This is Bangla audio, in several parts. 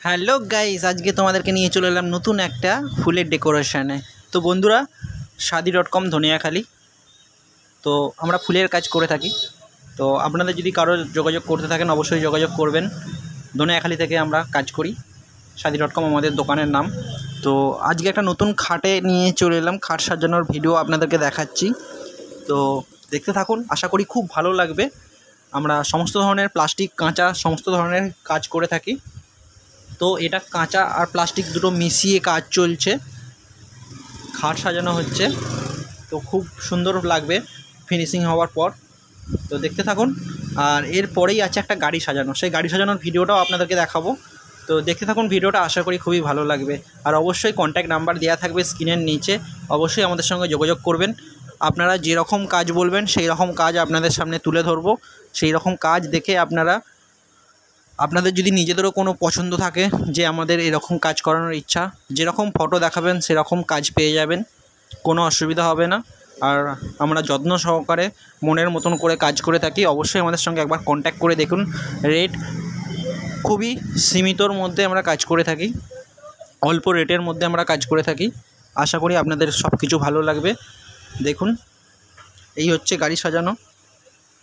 হ্যালো গাইস, আজকে তোমাদেরকে নিয়ে চলে এলাম নতুন একটা ফুলের ডেকোরেশনে। তো বন্ধুরা, শাদি.com ধনিয়াখালী। তো আমরা ফুলের কাজ করে থাকি। তো আপনাদের যদি কারো যোগাযোগ করতে থাকেন অবশ্যই যোগাযোগ করবেন। ধনিয়াখালী থেকে আমরা কাজ করি। শাদি.com আমাদের দোকানের নাম। তো আজকে একটা নতুন খাটে নিয়ে চলে এলাম, খাট সাজানোর ভিডিও আপনাদেরকে দেখাচ্ছি। তো দেখতে থাকুন, আশা করি খুব ভালো লাগবে। আমরা সমস্ত ধরনের প্লাস্টিক, কাঁচা সমস্ত ধরনের কাজ করে থাকি। তো এটা কাঁচা আর প্লাস্টিক দুটো মিশিয়ে কাজ চলছে, খাট সাজানো হচ্ছে। তো খুব সুন্দর লাগবে ফিনিশিং হওয়ার পর। তো দেখতে থাকুন। আর এরপরেই আছে একটা গাড়ি সাজানো, সেই গাড়ি সাজানোর ভিডিওটাও আপনাদেরকে দেখাবো। তো দেখতে থাকুন ভিডিওটা, আশা করি খুবই ভালো লাগবে। আর অবশ্যই কন্ট্যাক্ট নাম্বার দেওয়া থাকবে স্ক্রিনের নিচে, অবশ্যই আমাদের সঙ্গে যোগাযোগ করবেন। আপনারা যেরকম কাজ বলবেন সেই রকম কাজ আপনাদের সামনে তুলে ধরবো। সেই রকম কাজ দেখে আপনাদের যদি নিজেদেরও কোনো পছন্দ থাকে যে আমাদের এরকম কাজ করানোর ইচ্ছা, যেরকম ফটো দেখাবেন সেরকম কাজ পেয়ে যাবেন, কোনো অসুবিধা হবে না। আর আমরা যত্ন সহকারে মনের মতন করে কাজ করে থাকি। অবশ্যই আমাদের সঙ্গে একবার কন্ট্যাক্ট করে দেখুন। রেট খুবই সীমিতর মধ্যে আমরা কাজ করে থাকি, অল্প রেটের মধ্যে আমরা কাজ করে থাকি। আশা করি আপনাদের সব কিছু ভালো লাগবে। দেখুন, এই হচ্ছে গাড়ি সাজানো।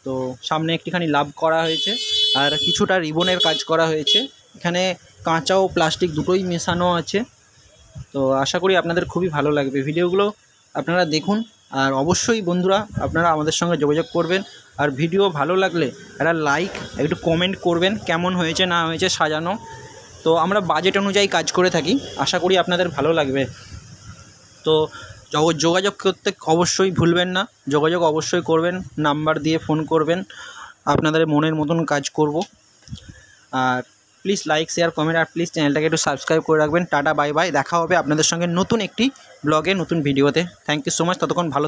তো সামনে একটুখানি লাভ করা হয়েছে আর কিছুটা রিবনের কাজ করা হয়েছে। এখানে কাঁচা ও প্লাস্টিক দুটোই মেশানো আছে। তো আশা করি আপনাদের খুবই ভালো লাগবে। ভিডিওগুলো আপনারা দেখুন। আর অবশ্যই বন্ধুরা, আপনারা আমাদের সঙ্গে যোগাযোগ করবেন। আর ভিডিও ভালো লাগলে একটা লাইক, একটু কমেন্ট করবেন কেমন হয়েছে না হয়েছে সাজানো। তো আমরা বাজেট অনুযায়ী কাজ করে থাকি, আশা করি আপনাদের ভালো লাগবে। তো যোগাযোগ করতে অবশ্যই ভুলবেন না, যোগাযোগ অবশ্যই করবেন, নাম্বার দিয়ে ফোন করবেন। আপনাদের মনের মতন কাজ করব। আর প্লিজ লাইক, শেয়ার, কমেন্ট, আর প্লিজ চ্যানেলটাকে একটু সাবস্ক্রাইব করে রাখবেন। Tata, bye bye. দেখা হবে আপনাদের সঙ্গে নতুন একটি ব্লগে, নতুন ভিডিওতে। Thank you so much. ততক্ষণ ভালো থাকবেন।